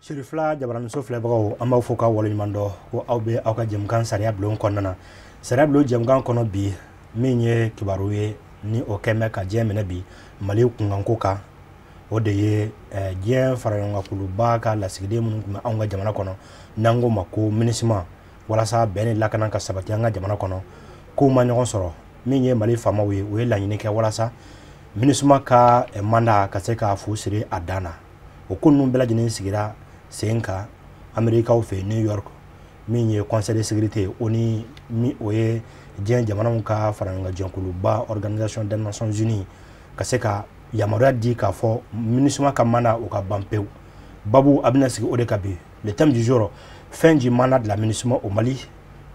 Shirifla jabaran so flebro amba foka wolinymando ko awbe awka jemkan sariya blon konnana sariya blon jemkan kono bi minye kibaruye ni o keme ka jemene bi mali kunganko ka o de ye jen faranga kuluba ka la sigide mun kuma anga jamana kono nango mako minisma wala sa bene lakana ka sabati anga jamana kono ko ma nyon soro minye mali fama we la nyine ke wala sa minisma ka manda ka se ka fu sire adana o kunu bela jinin sigira senka Amerika ou fait New York minye conseil de sécurité oni mi oye jen jamana muka faranga jonkuluba organisation des Nations Unies kaseka yamara di ka fo minisma ka mana o ka bampeu babu abina sigi ode kabi le thème du jour fin du mandat de la minisma au Mali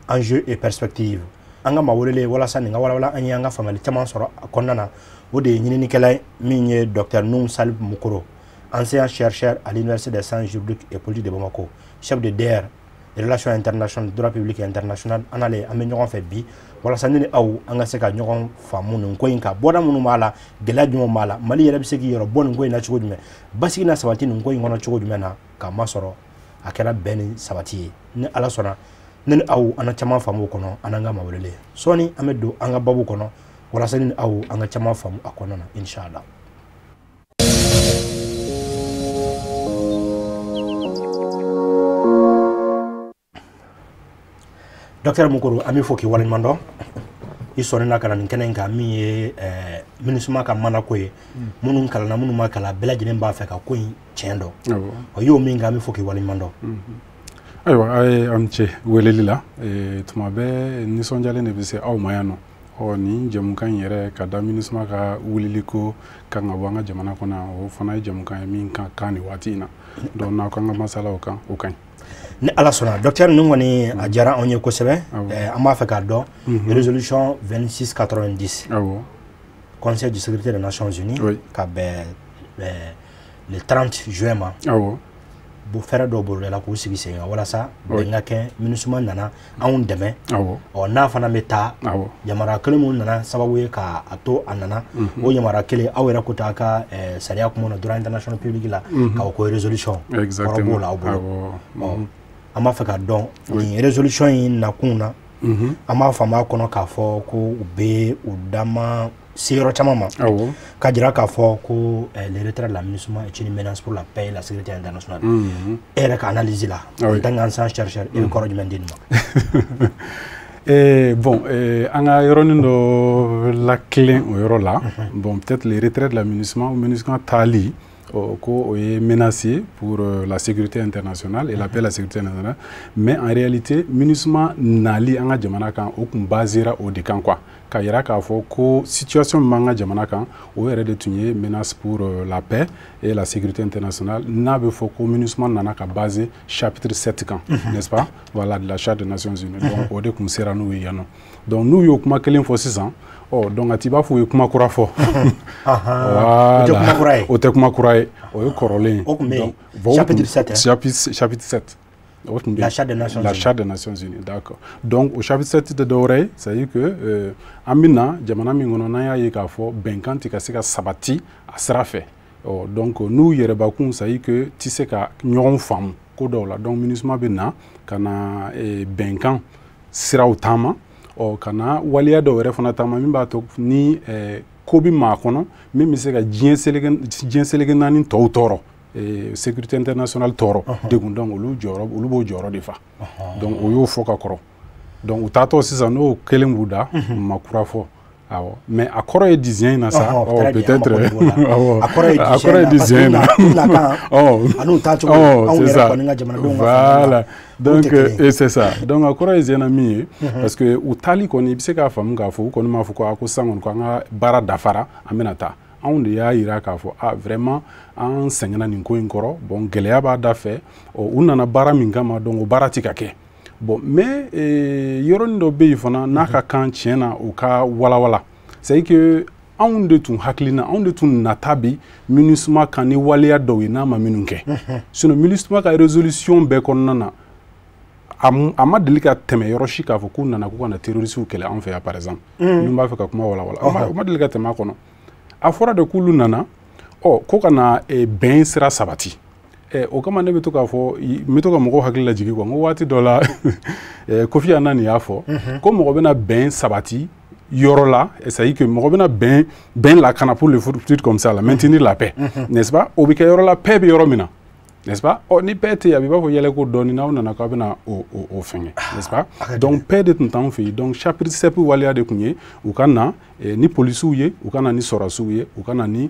enjeux et perspectives anga mawolele wala saninga wala anya anga famali tama soro konnana ode nyini kala minye Dr Noum Salib Mukoro, ancien chercheur à l'Université des sciences juridiques et politiques de Bamako, chef de DER, des relations internationales, droit public et international, en allait à m'ignorer fait bi, voilà ça n'est pas où, en ce cas, nous avons fait mon coinca, boda mon mala, de la du mala, Mali et l'Abseki, bon coin naturel, mais Bassina Savati, nous coin naturel du mena, car Masoro, à quel ben Savati, ne à la sona, ne aou, en a chama famo kono, ananga mawele. Soni, amedo, anga babu kono, voilà ça n'est aou, en a chama famo à konona, Inch'Allah. Docteur Mukoro ami foki walin mando isone na kana nkenen ka mi minisuma ka mana koye munun kala na munun makala bela jinen ba fe ka koyi chendo o yo mi nga mi foki walin mando aywa ay amche welelila tuma be ni sonjale ne bise aw mayano o ni jamukan yere ka da minisuma ka wuliliko ka ngabanga jamana kona o fana jamukan mi kan ni watina don na ka masala o kan ni ala sona docteur nous woni a jara on ko sebe amba fa ka do résolution 2690 conseil de sécurité des Nations Unies ka be le 30 juin ma bu fere do bo la ko sigi se wala sa be ngake minusuma nana on deme o na fana meta yamara kelemun nana sababu ka ato anana o yamara kele awera kota ka sariya kuma na droit international public la ka ko résolution exactement ama feka don ni résolution in na kuna ama fama kono ka fo ko ube udama siro chamama ka dira ka fo ko le retrait de la MINUSMA est une menace pour la paix et la sécurité internationale et ka analyse là dans un sens chercheur et ko du mendin bon anga yoronindo la clé o yorola bon peut-être le retrait de la MINUSMA tali ko est menacé pour la sécurité internationale et la paix et la sécurité internationale, mais en réalité MINUSMA nali anga jamana kan o kun basera o de kan quoi ka yira ka fo ko situation manga jamana kan o yere de tunye menace pour la paix et la sécurité internationale na be fo ko MINUSMA nana ka basé chapitre 7 kan n'est-ce pas voilà de la charte des Nations Unies donc o de kun sera nou yano donc nous yo kuma kelen fo 6 ans donc atiba fo yo kuma kura fo o te kuma kura o yo korolin donc chapitre 7 chapitre 7 la charte des Nations Unies, d'accord. Donc au chapitre 7 de Doré, ça dit que amina jamana mingono na ya yeka fo benkanti ka seka sabati a sera fait. Donc nous yereba kun ça dit que tiseka nyon fam ko dola donc MINUSMA bena kana benkan sira utama o kana walia do were fona tama mimba to ni kobi ma kono mimi seka jenselegen nani toro sécurité internationale toro de gundon olu bo joro de fa donc o yo foka koro donc utato sisa no kelem buda makura fo awo mais akoro e dizien na ça peut-être akoro e dizien c'est ça voilà donc et c'est ça donc akoro e dizien mi parce que utali koni biseka fam ga fo koni ma fo ko akosangon ko nga bara dafara amenata on ya ira ka fo vraiment en sengana ni ko inkoro bon geleya ba da fe o unana bara mingama donc bara tikake bon mais yoron do be fona naka kan tiena o ka wala c'est que on de tun haklina on de tun natabi MINUSMA kan ni waliya do ina ma minunke sinon MINUSMA ka résolution be konnana ama delika teme yoroshi ka fo kunana ko na terroriste kele en fait par exemple nous ba fe ka kuma wala ama delika tema kono a fora de kulu nana ko kana ben sira sabati o kama ne bɛ to k'a fɔ n bɛ to ka mɔgɔw hakili lajigin quoi n ko waati dɔ la Kofi Annan y'a fɔ ko mɔgɔ bɛna bɛn sabati yɔrɔ la c'est à dire que mɔgɔ bɛna bɛn lakana pour le futur comme ça la maintenir la paix n'est-ce pas o bɛ kɛ yɔrɔ la paix bɛ yɔrɔ min na n'est-ce pas ni paix tɛ yen a bɛ b'a fɔ yɛlɛko dɔɔnin n'aw nana k'aw bɛna o fɛngɛ n'est-ce pas donc paix de tun t'anw fɛ yen donc chapitre 7 waleya de tun ye u ka na ni polisiw ye u ka na ni sɔrɔsiw ye u ka na ni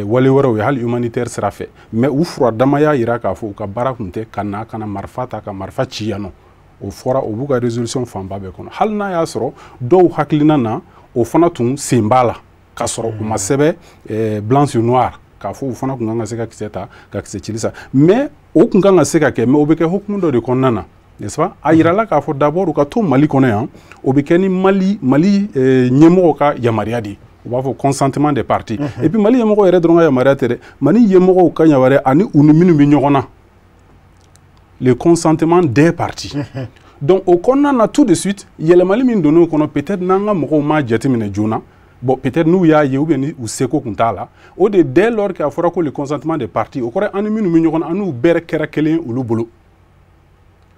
wale wɛrɛw ye hali humanitaire sira fɛ mais u furadama y'a yira k'a fɔ u ka baara tun tɛ ka na marifa ta ka marifa ci yan nɔ o fɔra o b'u ka résolution fanba bɛɛ kɔnɔ hali n'a y'a sɔrɔ dɔw hakilina na o fana tun sen b'a la k'a sɔrɔ u ma sɛbɛ blanc sur noir k'a fɔ u fana tun kan ka se ka kisɛ ta ka kisɛ cili sa mais o tun kan ka se ka kɛ mais o bɛ kɛ hukumu dɔ de kɔnɔna na n'est-ce pas a yirala k'a fɔ d'abord u ka to Mali kɔnɔ yan o bɛ kɛ ni Mali ɲɛmɔgɔ ka yamaruya de ye u b'a fɔ consentement des partis et puis Mali ɲɛmɔgɔ yɛrɛ dɔrɔn ka yamaruya tɛ dɛ Mali ɲɛmɔgɔw ka yamaruya ani u ni minnu bɛ ɲɔgɔn na le consentement des partis donc au kɔnɔna na tout de suite yɛlɛmali min donn'o kɔnɔ peut-être n'an ka mɔgɔw m'a jateminɛ joona bon peut-être n'u y'a ye ou bien ni u seko kun t'a la o de dès lors qu'a fɔra ko le consentement des partis o kɔrɔ an ni minnu bɛ ɲɔgɔn na an n'u bɛɛ kɛra kelen olu bolo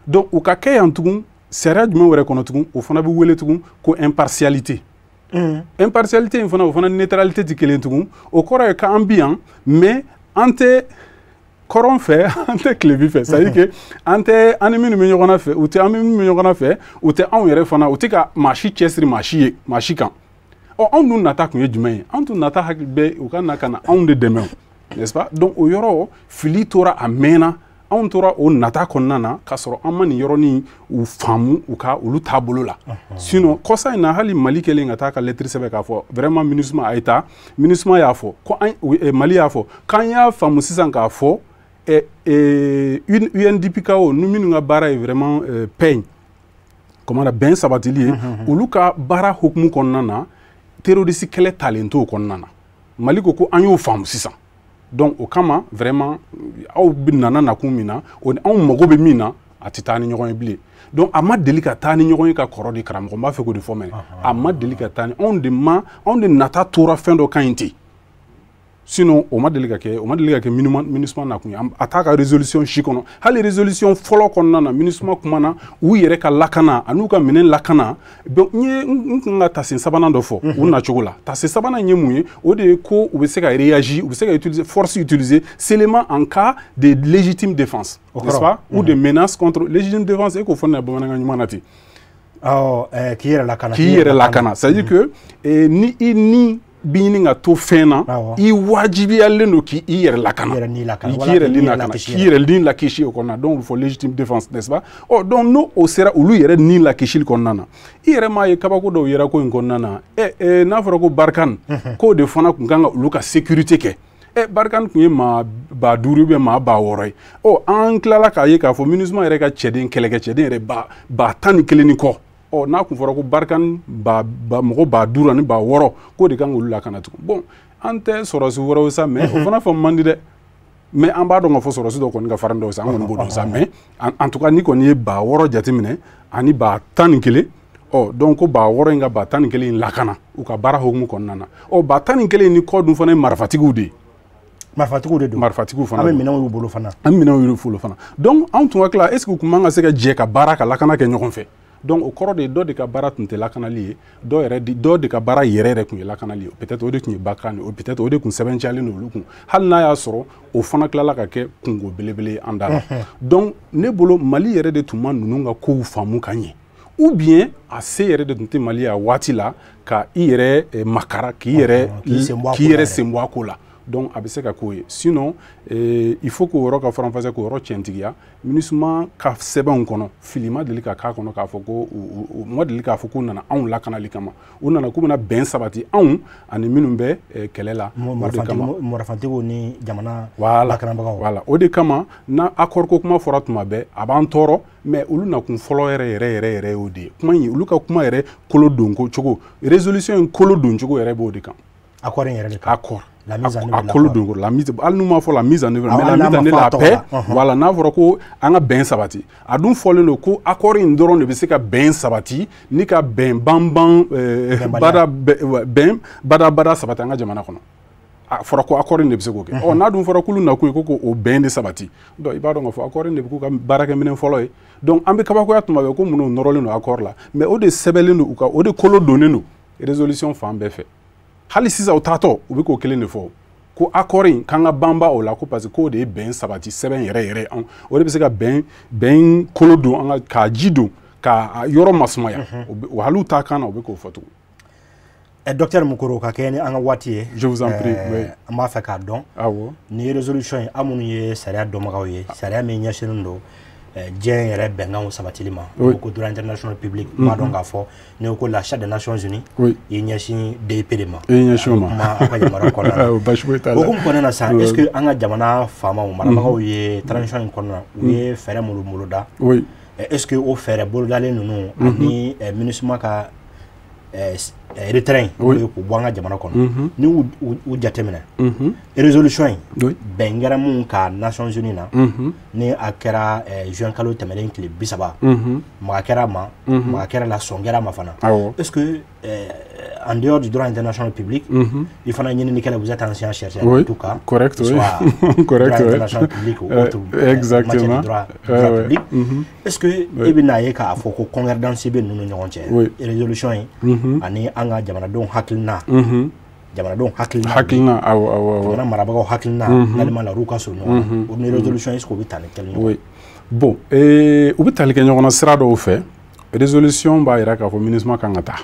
donc u ka kɛ yan tugun sariya jumɛn wɛrɛ kɔnɔ tugun o fana bɛ wele tugun ko impartialité impartialité in fana o fana neutralité tɛ kelen tugun o kɔrɔ ye k'an bi yan mais an tɛ kɔrɔn fɛ an tɛ tilebi fɛ c'est à dire que an ni minnu bɛ ɲɔgɔn na fɛ u tɛ an minnu bɛ ɲɔgɔn na fɛ u tɛ anw yɛrɛ fana u tɛ ka maa si cɛsiri maa si kan anw dun nata tun ye jumɛn ye anw tun nata hakili bɛ u ka na ka na anw de dɛmɛ n'est-ce pas donc o yɔrɔ fili tora a mɛnna anw tora o nata kɔnɔna na k'a sɔrɔ an ma nin yɔrɔnin u faamu u ka olu taabolo la sinon kɔsa in na hali Mali kɛlen ka taa ka lettre sɛbɛn k'a fɔ vraiment MINUSMA a ye taa MINUSMA y'a fɔ ko Mali y'a fɔ k'an y'a faamu sisan k'a fɔ UNDPKO nu minnu ka baara ye vraiment paix comment on a bɛn sabatili ye olu ka baara hukumu kɔnɔna na terroriste kɛlɛ talen t'o kɔnɔna na Mali ko an y'o faamu sisan donc o kama vraiment aw bɛ nana nakun min na o ni anw mago bɛ min na a tɛ taa ni ɲɔgɔn ye bilen donc a ma deli ka taa ni ɲɔgɔn ye ka kɔrɔ de karamɔgɔ n b'a fɛ k'o de fɔ mɛnɛ a ma deli ka taa ni anw de nata tora fɛn dɔ kan yen ten sinon o ma deli ka kɛ MINUSMA nakun ye a t'a ka résolution si kɔnɔ hali résolution fɔlɔ kɔnɔna na MINUSMA kumana u yɛrɛ ka lakana an'u ka minɛn lakana donc n kan ka tasen sabanan dɔ fɔ u nacogo la tasen sabanan ye mun ye o de ye ko u bɛ se ka réagir u bɛ se ka utiliser force utiliser seulement en cas de légitime défense n'est-ce pas ou de menace contre légitime défense e k'o fɔ ne bamanankan ɲuman na ten k'i yɛrɛ lakana c'est à dire que ni i ni bini nga to fena I wajibiyalen do ki I yɛrɛ lakana k'i yɛrɛ ni lakisi o kɔnɔna donc il faut légitime défense n'est-ce pas donc no o sera olu yɛrɛ ni lakisi kɔnɔna na I yɛrɛ m'a ye kabako dɔw yɛrɛ ko in kɔnɔna na n'a fɔra ko Barkan k'o de fana kun kan ka olu ka sécurité kɛ Barkan kun ye maa 5 ou bien maa 600 ye an tilala k'a ye k'a fɔ MINUSMA yɛrɛ ka cɛden kɛlɛkɛcɛden yɛrɛ ba 11 ni kɔ n'a kun fɔra ko Barkan mɔgɔ 5 ani 600 k'o de kan k'olu lakana tugun bon an tɛ sɔrɔsi wɛrɛw sa mais o fana faamu man di dɛ mais an b'a dɔn ka fɔ sɔrɔsi dɔ kɔni ka farin dɔw sa an kɔni b'o dɔn sa mais en tout cas ni kɔni ye 600 jateminɛ ani 11 donc ko 600 in ka 11 in lakana u ka baara hukumu kɔnɔna na 11 ni kɔ dun fana ye marifatigiw de ye marifatigiw fana an bɛ minɛnw y'u bolo fana donc anw tun ka tila est ce que u kun man ka se ka jɛ ka baara ka lakana kɛ ɲɔgɔn fɛ donc o kɔrɔ de ye dɔ de ka baara tun tɛ lakanali ye dɔ de ka baara yɛrɛ kun ye lakanali ye peut-être o de kun ye Barkan ye peut-être o de kun sɛbɛnciyalen don olu kun hali n'a y'a sɔrɔ o fana tilala ka kɛ kungo belebele ye an da la donc ne bolo Mali yɛrɛ de tun ma ninnu ka kow faamu ka ɲɛ ou bien a se yɛrɛ de tun tɛ Mali a waati la ka I yɛrɛ makara k'i yɛrɛ sen bɔ a ko la donc a bɛ se ka k'o ye sinon il faut k'o yɔrɔ ka faranfasiya k'o yɔrɔ tiɲɛtigiya MINUSMA ka sɛbɛnw kɔnɔ fili ma deli ka k'a kɔnɔ k'a fɔ ko u ma deli k'a fɔ k'u nana anw lakanali kama u nana k'u bɛna bɛn sabati anw ani minnu bɛ kɛlɛ la mɔrɔfantigiw ni jamana lakanabagaw voilà o de kama na accord ko kuma fɔra tuma bɛɛ a b'an tɔɔrɔ mais olu nakun fɔlɔ yɛrɛ y'o de ye kuma in olu ka kuma yɛrɛ kolo don cogo résolution in kolo don cogo yɛrɛ b'o de kan accord in yɛrɛ de kan accord la mise en œuvre la mise hali n'u m'a fɔ la mise en œuvre mais la mise en œuvre la paix voilà n'a fɔra ko an ka bɛn sabati a dun fɔlen don ko accord in dɔrɔn de bɛ se ka bɛn sabati ni ka bɛn banban bada sabati an ka jamana kɔnɔ fɔra ko accord in de bɛ se k'o kɛ ɔ n'a dun fɔra k'olu nakun ye ko o bɛn de sabati donc i b'a dɔn k'a fɔ accord in de bɛ k'u ka baarakɛminɛn fɔlɔ ye donc an bɛ kabakoya tuma bɛɛ ko minnu nɔrɔlen don accord la mais o de sɛbɛnlen don u ka o de kolo donnen don résolution fan bɛɛ fɛ hali sisan o taatɔ u bɛ k'o kelen de fɔ ko accord in k'an ka banba o la ko parce que k'o de ye bɛn sabati sɛbɛn yɛrɛ yɛrɛ an o de bɛ se ka bɛn kolo don an ka k'a ji don ka yɔrɔ masumaya o hali t'a kan na u bɛ k'o fɔ tugun. Docteur Mukoro ka kɛ ni an ka waati ye. Je vous en prie. Oui. An b'a fɛ k'a dɔn. Awɔ. Ni résolution in an minnu ye sariya dɔnbagaw ye sariya min ɲɛsinnen don diɲɛ yɛrɛ bɛnkanw sabatili ma. Ko droit international public b'a dɔn k'a fɔ n'i ko la charte des nations unies. Oui. I ɲɛsin DIP de ma. I ɲɛsin o ma. Kuma an ka yamaruya kɔnɔna na. Basi foyi t'a la. O hukumu kɔnɔna na sisan est ce que an ka jamana faamaw marabagaw ye transition in kɔnɔna na u ye fɛɛrɛ minnu boloda. Oui. Est ce que o fɛɛrɛ bolodalen ninnu ani MINUSMA ka retrait k'u bɔ an ka jamana kɔnɔ ni u jateminɛ résolution in bɛn kɛra mun ka Nations Unies na ni a kɛra juin kalo tɛmɛnen tile 30 maga kɛra ma maga kɛra la sɔn kɛra ma fana est ce que en dehors du droit international public il fana ɲininikɛla vous êtes ancien chercheur en tout cas correct soit droit international public ou autre exactement droit public est ce que i bɛna ye k'a fɔ ko concordance bɛ ninnu ni ɲɔgɔn cɛ résolution in ani an ka jamanadenw hakilina jamanadenw hakilina jamana marabagaw hakilina n'alima la olu ka surun ɲɔgɔn na o ni résolution est ce que o bɛ tali kɛ ɲɔgɔn na. Bon u bɛ tali kɛ ɲɔgɔn na sira dɔw fɛ résolution b'a jira k'a fɔ MINUSMA kan ka taa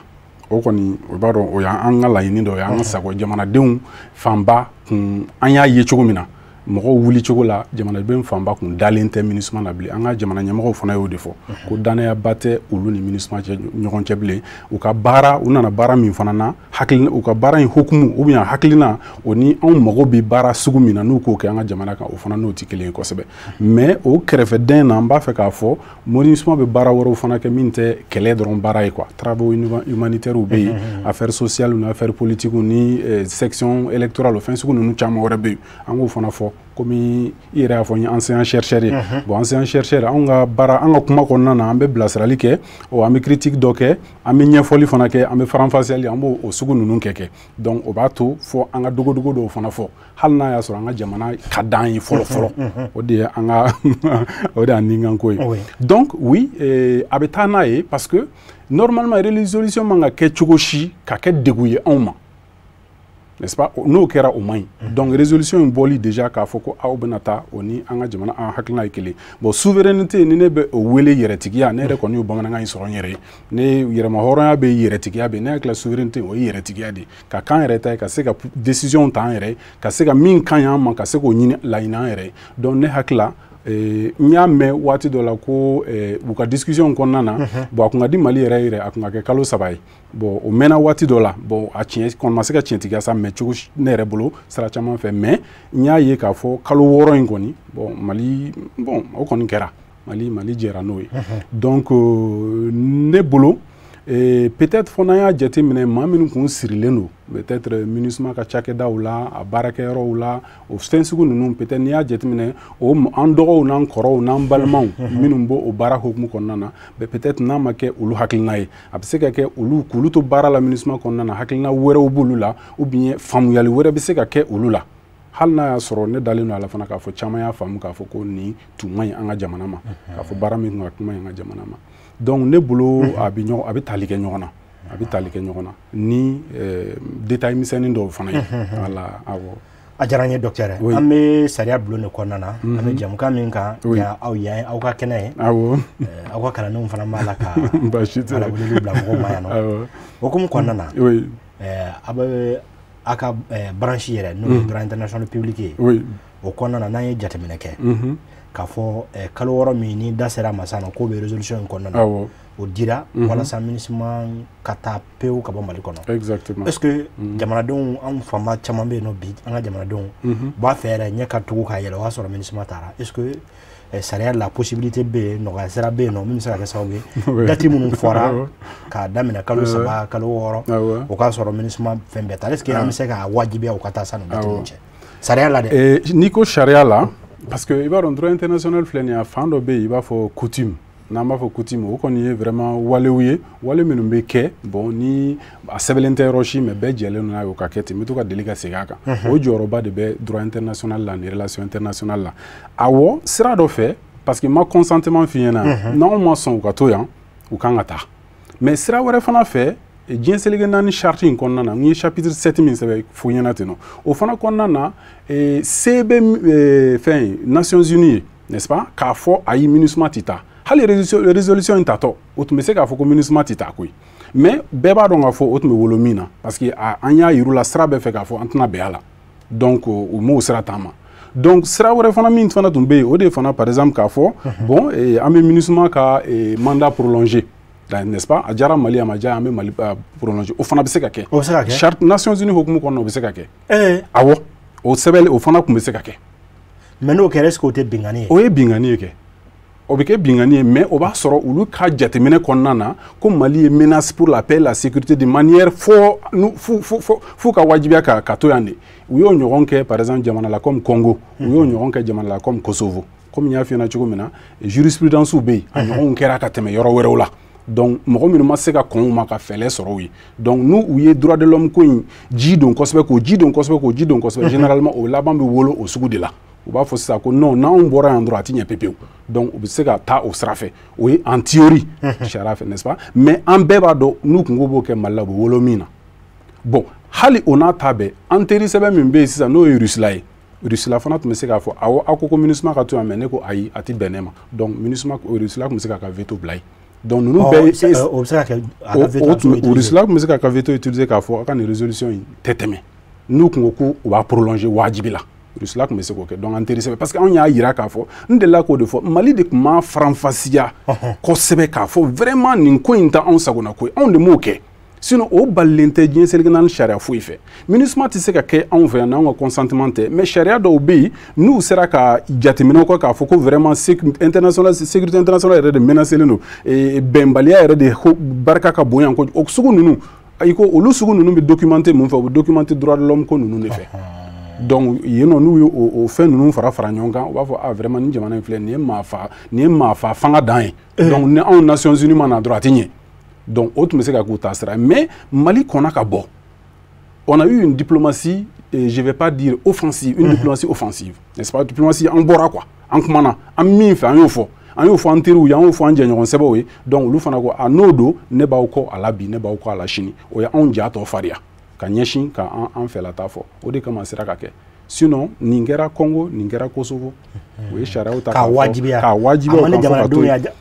o kɔni o b'a dɔn o y'an ka laɲini dɔ ye an ka sago jamanadenw fanba kun an y'a ye cogo min na mɔgɔw wuli cogo la jamanaden fanba kun dalen tɛ MINUSMA na bilen an ka jamana ɲɛmɔgɔw fana y'o de fɔ ko danayaba tɛ olu ni MINUSMA ɲɔgɔn cɛ bilen u ka baara u nana baara min fana na hakilina u ka baara in hukumu ou bien hakilina o ni anw mago bɛ baara sugu min na n'u k'o kɛ an ka jamana kan o fana n'o tɛ kelen ye kosɛbɛ mais o kɛrɛfɛdɛn na an b'a fɛ k'a fɔ MINUSMA bɛ baara wɛrɛw fana kɛ min tɛ kɛlɛ dɔrɔn baara ye quoi travaux humanitaires bɛ yen affaires sociales ni affaires politiques ni section électorale fɛn sugu ninnu caman wɛrɛ bɛ yen an k'o fana fɔ komi i yɛrɛ y'a fɔ n ye ancien chercheur ye bon ancien chercheur an ka baara an ka kuma kɔnɔna na an bɛ bilasirali kɛ an bɛ critique dɔ kɛ an bɛ ɲɛfɔli fana kɛ an bɛ faranfasiyali an b'o sugu ninnu kɛ donc o b'a to fɔ an ka dogodogo dɔw fana fɔ hali n'a y'a sɔrɔ an ka jamana ka d'an ye fɔlɔ fɔlɔ o de ye an ka o de y'a nikanko ye donc oui a bɛ taa n'a ye parce que normalement résolution man ka kɛ cogo si ka kɛ degun ye anw ma n'est-ce pas n'o kɛra o man ɲi donc résolution in bɔli déjà k'a fɔ ko aw bɛna taa o ni an ka jamana an hakilina ye kelen bon souveraineté ni ne bɛ o wele yɛrɛtigiya ne yɛrɛ kɔni y'o bamanankan in sɔrɔ n yɛrɛ ye ne yɛrɛmahɔrɔnya bɛ yɛrɛtigiya bɛ ne hakili souveraineté o ye yɛrɛtigiya de ka kan yɛrɛ ta ye ka se ka décision ta an yɛrɛ ka se ka min ka ɲi an ma ka se k'o ɲini laɲini an yɛrɛ donc ne hakila n y'a mɛn waati dɔ la ko u ka discussion kɔnɔna na bon a kun ka di Mali yɛrɛ yɛrɛ a kun ka kɛ kalo 3 ye bon o mɛnna waati dɔ la bon a tiɲɛ kɔni ma se ka tiɲɛtigiya sa mais cogo ne yɛrɛ bolo sira caman fɛ mais n y'a ye k'a fɔ kalo 6 in kɔni bon Mali bon o kɔni kɛra Mali jɛra n'o ye donc ne bolo peut-être fɔ n'an y'a jateminɛ maa minnu kun sirilen don peut-être MINUSMA ka cakɛdaw la a baarakɛyɔrɔw la o fɛn sugu ninnu peut-être n'i y'a jateminɛ o an dɔgɔw n'an kɔrɔw n'an balimaw minnu b'o o baara hukumu kɔnɔna na peut-être n'a ma kɛ olu hakilina ye a bɛ se ka kɛ olu k'olu to baara la MINUSMA kɔnɔna na hakilina wɛrɛw b'olu la ou bien faamuyali wɛrɛ bɛ se ka kɛ olu la hali n'a y'a sɔrɔ ne dalen don a la fana k'a fɔ caman y'a faamu k'a fɔ ko nin tun man ɲi an ka jamana ma k'a fɔ baara min kun ka kuma an ka jamana ma donc ne bolo a bɛ tali kɛ ɲɔgɔn na a bɛ tali kɛ ɲɔgɔn na ni détail misɛnnin dɔw fana ye voilà awɔ a diyara n ye docteur an bɛ sariya bulon de kɔnɔna na an bɛ jɛmukan min kan aw yan aw ka kɛnɛ ye awɔ aw ka kalandenw fana b'a la ka ala weleli bila mɔgɔw ma yan nɔ hukumu kɔnɔna na a bɛ aw ka branche yɛrɛ n'o ye droit international public ye o kɔnɔna na n'an ye jateminɛ kɛ k'a fɔ kalo 6 min ni da sera ma sisan nɔ k'o bɛ résolution in kɔnɔna na o dira walasa MINUSMA ka taa pewu ka bɔ Mali kɔnɔ exactement est ce que jamanadenw an fanba caman bɛ yen nɔ bi an ka jamanadenw b'a fɛ yɛrɛ ɲɛ ka tugu k'a yɛlɛ o y'a sɔrɔ MINUSMA taara est ce que sariya la possibilité bɛ yen nɔgɔya sira bɛ yen nɔ min bɛ se ka kɛ sababu ye date minnu fɔra k'a daminɛ kalo 3 kalo 6 o k'a sɔrɔ MINUSMA fɛn bɛɛ ta est ce que an bɛ se ka wajibiya o ka taa sanni date ninnu cɛ sariya la dɛ n'i ko sariya la parce que i b'a dɔn droit international filɛ nin ye a fan dɔ bɛ yen i b'a fɔ coutume n'an b'a fɔ coutume o kɔni ye vraiment walew ye wale minnu bɛ kɛ bon ni a sɛbɛnlen tɛ yɔrɔ si mais bɛɛ jɛlen n'a ye o ka kɛ ten n bɛ to ka deli ka segin a kan o jɔyɔrɔba de bɛ droit international la ni relation internationale la awɔ sira dɔ fɛ parce que ma consentement fi ɲɛna n'anw ma sɔn u ka to yan u kan ka taa mais sira wɛrɛ fana fɛ diɲɛ seleke naani charte in kɔnɔna na n ye chapitre 7 min sɛbɛn fo ɲɛna ten nɔ o fana kɔnɔna na se bɛ fɛn Nations Unies ye n'est-ce pas k'a fɔ ayi MINUSMA tɛ taa hali résolution in tatɔ o tun bɛ se k'a fɔ ko MINUSMA tɛ taa koyi mais bɛɛ b'a dɔn k'a fɔ o tun bɛ wolo min na parce que an y'a yir'u la sira bɛ fɛ k'a fɔ an tɛna bɛn a la donc u m'o sira taama donc sira wɛrɛ fana min fana tun bɛ yen o de fana par exemple k'a fɔ bon an bɛ MINUSMA ka mandat prolongé n'est-ce pas a diyara Mali a ma diya an bɛ Mali prolongé o fana bɛ se ka kɛ o bɛ se ka kɛ charte Nations Unies hukumu kɔnɔna o bɛ se ka kɛ awɔ o sɛbɛn o fana tun bɛ se ka kɛ mais n'o kɛra est-ce que o tɛ bingani ye o ye bingani ye kɛ o bɛ kɛ bingani ye mais o b'a sɔrɔ olu ka jateminɛ kɔnɔna na ko Mali ye menace pour la paix et la sécurité de manière fo ka wajibiya ka to yan de u y'o ɲɔgɔn kɛ par exemple jamana la comme Congo u y'o ɲɔgɔn kɛ jamana la comme Kosovo comme n y'a f'i ɲɛna cogo min na jurisprudence bɛ yen a ɲɔgɔnw kɛra ka tɛmɛ yɔrɔ wɛrɛw la donc mɔgɔ minnu ma se ka kɔn u ma ka fɛlɛ sɔrɔ u ye donc n'u u ye droit de l'homme ko in ji don kosɛbɛ k'o ji don kosɛbɛ généralement o laban bɛ wolo o sugu de la u b'a fɔ sisan ko non n'anw bɔra yan dɔrɔn a tɛ ɲɛ pepewu donc u bɛ se ka taa o sira fɛ o ye en théorie sariya fɛ n'est-ce pas mais an bɛɛ b'a dɔn n'u kungo b'o kɛ Mali la u bɛ wolo min na bon hali o n'a ta bɛɛ an teri sɛbɛn min bɛ yen sisan n'o ye Rusila ye Rusila fana tun bɛ se k'a fɔ awɔ aw ko MINUSMA ka to yan mais ne ko ayi a tɛ bɛn ne ma donc MINUSMA Rusila tun bɛ se k'a ka veto bila yen donc ninnu bɛɛ o bɛ se ka kɛ a ka veto Rusila tun bɛ se k'a ka veto utiliser k'a fɔ a ka nin résolution in tɛ tɛmɛ n'u kun ko ko u b'a prolonger wajibi la Rusila tun bɛ se k'o kɛ donc an teri sɛbɛn parce que anw y'a yira k'a fɔ n delila k'o de fɔ Mali de tun m'a faranfasiya kosɛbɛ k'a fɔ vraiment nin ko in tɛ anw sagona ko ye anw de m'o kɛ sinon o balilen tɛ diɲɛ seleke naani sariya foyi fɛ MINUSMA tɛ se ka kɛ anw fɛ yan n'anw ka consentement tɛ mais sariya dɔw bɛ yen n'u sera ka jateminɛw kɛ k'a fɔ ko vraiment sécurité internationale yɛrɛ de menacelen don bɛnbaliya yɛrɛ de barika ka bon yan kojugu o sugu ninnu ayi ko olu sugu ninnu bɛ documenté mun fɛ u bɛ documenté droit de l'homme ko ninnu de fɛ donc yen nɔ n'u ye o fɛn ninnu fara ɲɔgɔn kan u b'a fɔ ah vraiment nin jamana in filɛ nin ye maafa fanga dan ye donc ni anw Nations Unies ma na dɔrɔn a tɛ ɲɛ donc o tun bɛ se ka k'u ta sira mais Mali kɔnna ka bɔ on a eu une diplomatie je vais pas dire offensive une diplomatie offensive n'est-ce pas diplomatie an bɔra quoi an kumana an min fɛ an y'o fɔ an teriw ye an y'o fɔ an jɛɲɔgɔn sɛbɛw ye donc olu fana ko a n'o don ne b'aw kɔ a la bi ne b'aw kɔ a la sini o ye anw ja tɔ fariya ka ɲɛsin ka an fɛla ta fɔ o de kama sira ka kɛ sinon nin kɛra Congo nin kɛra Kosovo o ye sariyaw ta k'a wajibiya a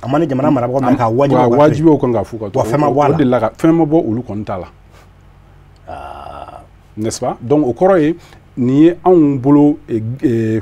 ma ne jamana marabagaw ma k'a wajibiya o kan ka f'u ka to o de la ka fɛn ma bɔ olu kɔni t'a la n'est-ce pas donc o kɔrɔ ye nin ye anw bolo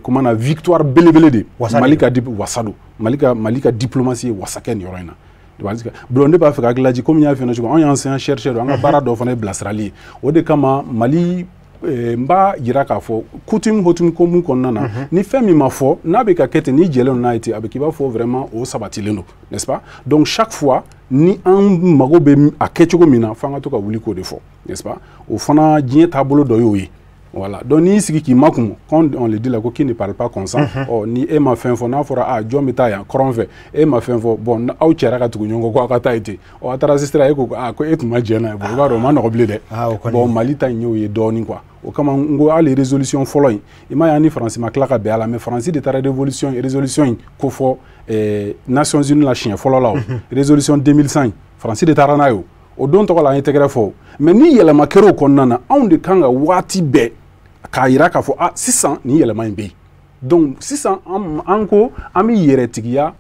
comment na victoire belebele de Mali ka wasado Mali ka diplomatie ye wasakɛ nin yɔrɔ in na bulon ne b'a fɛ ka hakililaji komi n y'a f'i ɲɛna cogo an y'an enseignant chercheur an ka baara dɔ fana ye bilasirali ye o de kama Mali n b'a yira k'a fɔ coutume hokumu kɔnɔna na ni fɛn min ma fɔ n'a bɛ ka kɛ ten ni jɛlen n'a ye ten a bɛ k'i b'a fɔ vraiment o sabatilen don n'est-ce pas donc chaque fois ni an mago bɛ a kɛ cogo min na f'an ka to ka wuli k'o de fɔ n'est-ce pas o fana diɲɛ taabolo dɔ y'o ye voilà donc n'i sigi k'i makun quand on le dit là ko qui ne parle pas consent ni e ma fɛn fɔ n'a fɔra a jɔn bɛ taa yan kɔrɔn fɛ e ma fɛn fɔ bon aw cɛra ka tugu ɲɔgɔn kɔ ko aw ka taa ye ten a taara sisira e ko ko e tun ma jɛn n'a ye bon i b'a dɔn o ma nɔgɔ bilen dɛ bon Mali ta in y'o ye dɔɔnin quoi o kama n ko hali résolution fɔlɔ in i m'a ye an ni Faransi ma tila ka bɛn a la mais Faransi de taara résolution in ko fɔ Nations Unies la siɲɛ fɔlɔ la o résolution 2005 Faransi de taara n'a ye o don tɔgɔ la an ye tɛgɛrɛ fɔ mais ni yɛlɛma kɛra o kɔnɔna na anw de kan ka waati bɛɛ k'a yira k'a fɔ ah sisan nin yɛlɛma in bɛ yen donc sisan an ko an bɛ yɛrɛtigiya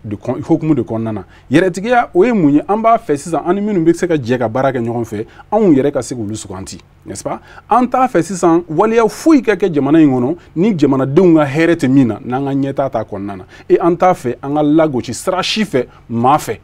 hukumu de kɔnɔna na yɛrɛtigiya o ye mun ye an b'a fɛ sisan an ni minnu bɛ se ka jɛ ka baara kɛ ɲɔgɔn fɛ anw yɛrɛ ka se k'olu suganti n'est-ce pas an t'a fɛ sisan waleya foyi ka kɛ jamana in kɔnɔ ni jamanadenw ka hɛrɛ tɛ min na n'an ka ɲɛtaa ta kɔnɔna na an t'a fɛ an ka lagosi sira si fɛ maa fɛ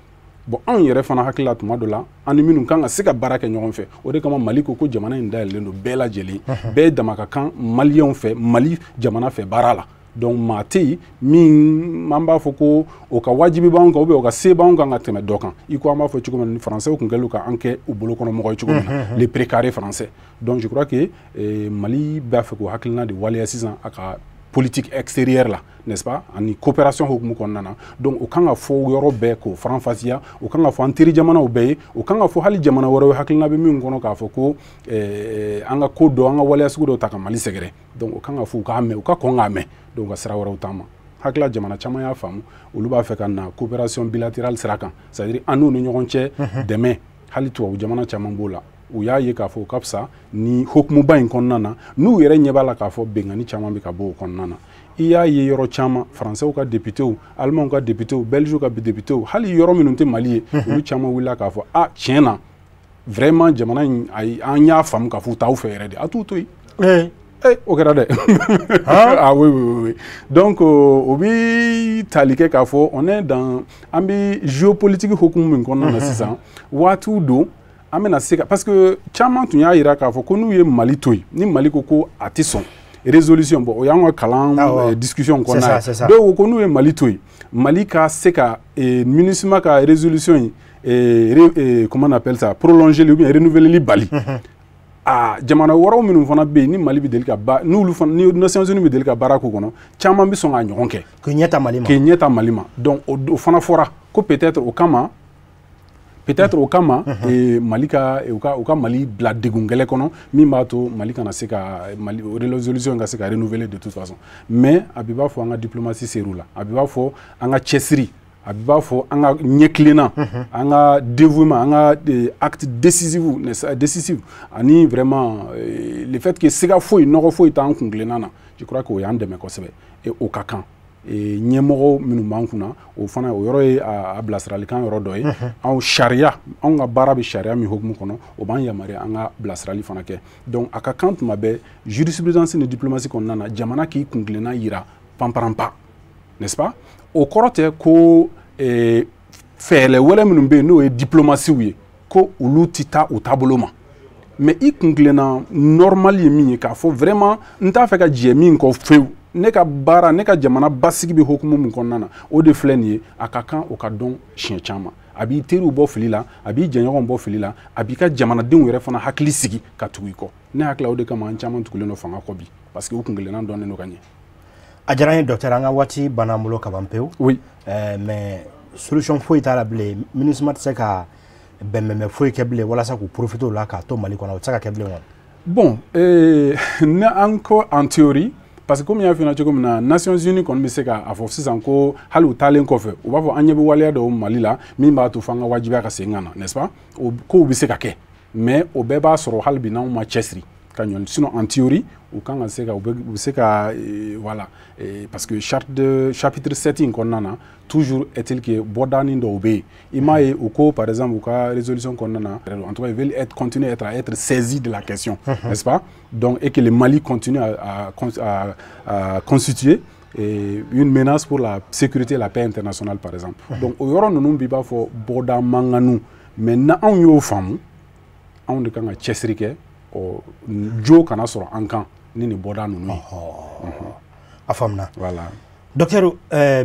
bon anw yɛrɛ fana hakili la tuma dɔ la an ni minnu kan ka se ka baara kɛ ɲɔgɔn fɛ o de kama Mali ko jamana in dayɛlɛlen don bɛɛ lajɛlen bɛɛ dama ka kan maliyɛnw fɛ Mali jamana fɛ baara la donc maa tɛ yen min an b'a fɔ ko o ka wajibi b'anw kan ou o ka se b'anw kan ka tɛmɛ dɔ kan i ko an b'a fɔ cogo min na ni Français tun kɛlen ka an kɛ u bolokɔnɔmɔgɔ ye cogo min na les précarés français donc je crois que Mali b'a fɛ k'o hakilina de waleya sisan a ka politique extérieure là, n'est-ce pas, ani coopération hukumu konnana. Donc o kanga fo yoro be ko franfasiya, o kanga fo anteri jamana o be, o kanga fo hali jamana woro hakilina be min kono ka fo ko anga ko do anga wala sugo do takamali segere. Donc o kanga fo ka me o ka konga me. Donc asra woro tama. Hakla jamana chama ya famu olu ba fe kana coopération bilatérale sirakan, c'est-à-dire anu no ñogon ci demain hali to jamana chama bola u y'a ye k'a fɔ kapsa ni hokumuba in kɔnɔna na n'u yɛrɛ ɲɛ b'a la k'a fɔ bengani caman bɛ ka bɔ o kɔnɔna na i y'a ye yɔrɔ caman français ka députés allemands ka députés belges ka députés hali yɔrɔ minnu tɛ Mali ye olu caman wulila k'a fɔ ah tiɲɛ na vraiment jamana in an y'a faamu k'a fɔ t'aw fɛ yɛrɛ de a t'u to yen o kɛra dɛ ah oui donc o bi tali kɛ k'a fɔ on est dans an bɛ géopolitique hokumu min kɔnɔna na sisan waatiw don an bɛna se ka parce que caman tun y'a yira k'a fɔ ko n'u ye Mali to yen ni Mali ko a tɛ sɔn résolution bon o y'an ka kalan discussion kɔnɔna ye dɔw ko n'u ye Mali to yen Mali ka se ka MINUSMA ka résolution comment on appelle ça prolonger ou bien renouveler bali jamana waraw minnu fana be ni Mali bi deli ka ba n'olu fana ni Nations Unies bi deli ka baara k'u kɔnɔ caman bi sɔn ka ɲɔgɔn kɛ k'i ɲɛta Mali ma donc o fana fɔra ko peut-être o kama Mali ka u ka Mali bila degun gɛlɛ kɔnɔ min b'a to Mali kana se ka Mali résolution ka se ka renouveler de toute façon mais a b'a fɔ an ka diplomatie ser'u la a b'a fɔ an ka cɛsiri a b'a fɔ an ka ɲɛkilenna an ka dévouement an ka acte décisif ani vraiment le fait que siga foyi nɔgɔ foyi t'an kun tilenna na je crois que o y'an dɛmɛ kosɛbɛ et o ka kan ɲɛmɔgɔ minnu b'an kunna o fana o yɔrɔ ye a bilasiralikan yɔrɔ dɔ ye anw sariya anw ka baara bɛ sariya min hukumu kɔnɔ o b'an yamaruya an ka bilasirali fana kɛ donc a ka kan tuma bɛɛ jurisprudence ni diplomatie kɔnɔna na jamana k'i kun tilenna yira panparanpa n'est-ce pas o kɔrɔ tɛ ko fɛɛrɛ wɛrɛ minnu bɛ yen n'o ye diplomasiw ye ko olu tɛ taa o taabolo ma mais i kun tilenna normal ye min ye k'a fɔ vraiment n t'a fɛ ka jɛ min kɔ fewu ne ka baara ne ka jamana basigi bɛ hukumu min kɔnɔna na o de filɛ nin ye a ka kan o ka dɔn siɲɛ caman a b'i teriw bɔ fili la a b'i jɛɲɔgɔnw bɔ fili la a b'i ka jamanadenw yɛrɛ fana hakili sigi ka tugu i kɔ ne hakili la o de kama an caman tugulen don fanga kɔ bi parce que u kun kelenna dɔnnen don ka ɲɛ a diyara n ye docteur an ka waati banna an bolo ka ban pewu oui mais solution foyi t'a la bilen MINUSMA tɛ se ka bɛnbɛnbɛn foyi kɛ bilen walasa k'u profiter o la k'a to Mali kɔnɔ o tɛ se ka kɛ bilen wa bon ne an ko en théorie parce que comme y'a fina cogo min na Nations Unies kɔni bɛ se ka a fɔ sisan ko hali u taalen kɔfɛ u b'a fɔ an ɲɛ bɛ waleya dɔw Mali la min b'a to f'an ka wajibiya ka segin ka na n'est-ce pas o kow bɛ se ka kɛ mais o bɛɛ b'a sɔrɔ hali bi n'anw ma cɛsiri ka ɲɔni sinon en théorie u kan ka se ka u bɛ se ka voilà parce que chapitre 7 in kɔnɔna na toujours est-il que bɔdanin dɔw bɛ yen i m'a ye u ko par exemple u ka résolution kɔnɔna na en tout cas ils veulent continuer à être saisis de la question n'est-ce pas donc et que le Mali continue à constituer une menace pour la sécurité et la paix internationale par exemple donc o yɔrɔ ninnu bi b'a fɔ bɔda manganu mais na anw y'o faamu anw de kan ka cɛsiri kɛ jo kana sɔrɔ an kan ni nin bɔda ninnu ye a faamuna voilà docteur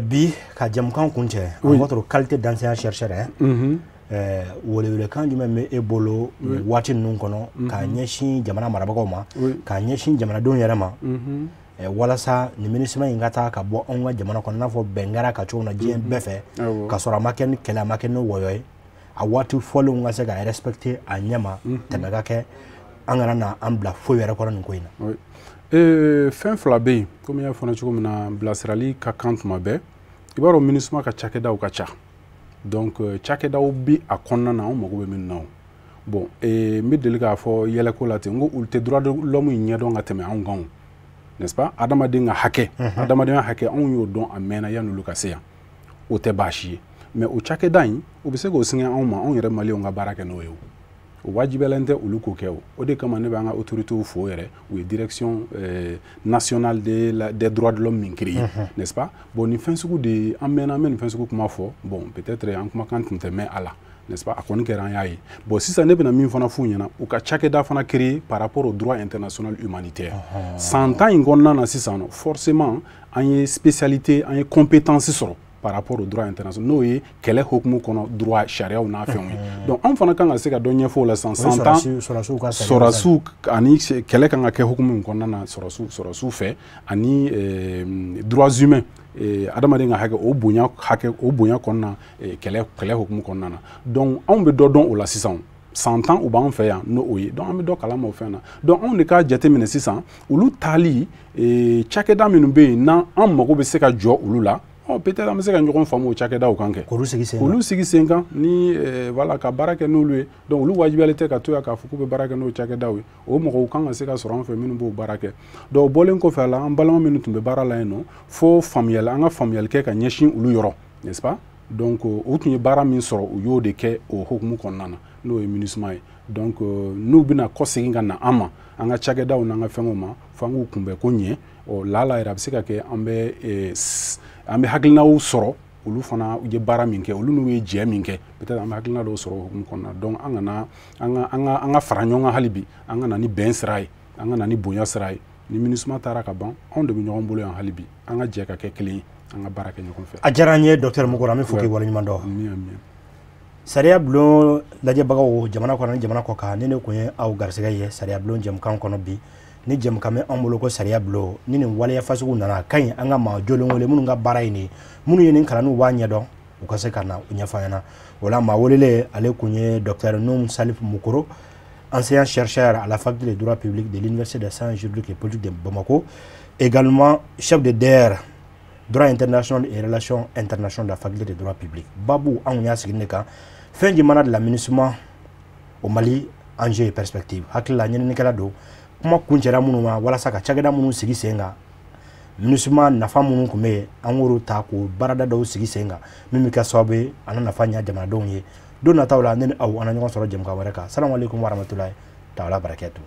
bi ka jamukan kun cɛ votre qualité d'ancien chercheur welewelekan jumɛn bɛ e bolo waati ninnu kɔnɔ k'a ɲɛsin jamana marabagaw ma k'a ɲɛsin jamanadenw yɛrɛ ma walasa nin MINUSMA in ka taa ka bɔ anw ka jamana kɔnɔ i n'a fɔ bɛn kɛra ka cogo min na diɲɛ bɛɛ fɛ ka sɔrɔ a ma kɛ ni kɛlɛ a ma kɛ ni wɔyɔ ye a waati fɔlenw ka se ka respecter a ɲɛma tɛmɛ ka kɛ an kana na an bila foyi wɛrɛ kɔrɔ nin ko in na fɛn fila bɛ yen komi y'a fɔ cogo min na bilasirali ka kan tuma bɛɛ i b'a dɔn MINUSMA ka cakɛdaw ka ca donc cakɛdaw bi a kɔnɔna na anw mago bɛ min na bon n bɛ deli k'a fɔ yɛlɛko la ten n ko olu tɛ droit de l'homme ɲɛdɔn ka tɛmɛ anw kan n'est-ce pas adamaden ka hakɛ adamadenya hakɛ anw y'o dɔn a mɛnna yan'olu ka se yan o tɛ baasi ye mais o cakɛda in o bɛ se k'o sɛgɛn anw ma anw yɛrɛ maliyɛnw ka baara kɛ n'o ye o wajibiyalen tɛ olu k'o kɛ o de kama ne b'an ka autorités fo yɛrɛ u ye direction nationale des droits de l'homme min créé n'est-ce pas bon nin fɛn sugu de an mɛnna an bɛ nin fɛn sugu kuma fɔ bon peut-être an kumakan tun tɛ mɛn a la n'est-ce pas a kɔni kɛra an y'a ye bon sisan ne bɛna min fana f'u ɲɛna u ka cakɛda fana créé par rapport au droit international humanitaire san 10 in kɔnɔna na sisan forcément an ye spécialité an ye compétence sɔrɔ par rapport au droit international n'o ye kɛlɛ hokumu kɔnɔ droit sariyaw n'a fɛnw ye donc an fana kan ka se ka dɔ ɲɛfɔ o la san 100 ans sɔrɔsiw ani kɛlɛ kan ka kɛ hokumu min kɔnɔna na sɔrɔsiw fɛ ani droits humains adamaden ka hakɛ o bonya kɔnɔna kɛlɛ hokumu kɔnɔna na donc anw bɛ dɔ dɔn o la sisan 100 ans u b'an fɛ yan n'o ye donc an bɛ dɔ kalama o fɛn na donc anw de k'a jateminɛ sisan olu taali cakɛda minnu bɛ yen n'an mago bɛ se ka jɔ olu la peut-être an bɛ se ka ɲɔgɔn faamu o cakɛdaw kan kɛ k'olu sigi sen kan ni voilà ka baara kɛ n'olu ye donc olu wajibiyalen tɛ ka to yan k'a fɔ k'u bɛ baara kɛ n'o cakɛdaw ye o mɔgɔw kan ka se ka sɔrɔ an fɛ minnu b'o baara kɛ donc bɔlen kɔfɛ a la an balima minnu tun bɛ baara la yen nɔ fo faamuyali an ka faamuyali kɛ ka ɲɛsin olu yɔrɔ n'est-ce pas donc o tun ye baara min sɔrɔ u y'o de kɛ o hokumu kɔnɔna na n'o ye MINUSMA ye donc n'u bɛna kɔsegin ka na an ma an ka cakɛdaw n'an ka fɛnw ma fo an k'u kunbɛn ko ɲɛ lala yɛrɛ a bɛ se ka kɛ an bɛ hakilinaw sɔrɔ olu fana ye baara min kɛ olu n'u ye jɛ min kɛ peut-être an bɛ hakilina dɔw sɔrɔ o hokumu kɔnɔna na donc an kana an ka fara ɲɔgɔn kan hali bi an ka na ni bɛn sira ye an ka na ni bonya sira ye ni MINUSMA taara ka ban anw de bɛ ɲɔgɔn bolo yan hali bi an ka jɛ ka kɛ kelen ye an ka baara kɛ ɲɔgɔn fɛ. A diyara an ye Docteur Mukoro an bɛ fo k'i waleɲuman dɔn. Sariya bulon lajɛbagaw jamana kɔnɔ ni jamana kɔ kan ni ne kun ye aw garisɛgɛ ye sariya bulon jɛmukan kɔnɔ bi ni jɛmukan bɛ an bolo ko sariya bulon ni nin waleya fasugu nana ka ɲi an ka maa jolen wele minnu ka baara ye nin ye minnu ye nin kalanniw b'a ɲɛdɔn u ka se ka na u ɲɛfɔ an ɲɛna o la maa welelen ale kun ye Docteur Num Salif Mukoro enseignant chercheur à la faculté de droit public de l'université des sciences juridiques et politiques de Bamako, également chef de DER droit international et relations internationales de la faculté de droit public. Babou an y'a sigi ne kan fɛn jumɛn de la MINUSMA au Mali enjeu et perspective hakili la ɲininikɛla don kuma kuncɛra minnu ma walasa ka cakɛda minnu sigi sen kan MINUSMA nafa minnu tun bɛ yen an k'olu ta k'o baarada dɔw sigi sen kan min bɛ kɛ sababu ye a na nafa ɲɛ jamanadenw ye don nataw la ne ni aw an na ɲɔgɔn sɔrɔ jɛmukan wɛrɛ kan salamu aleykum warahmatulahi taala barakɛtu.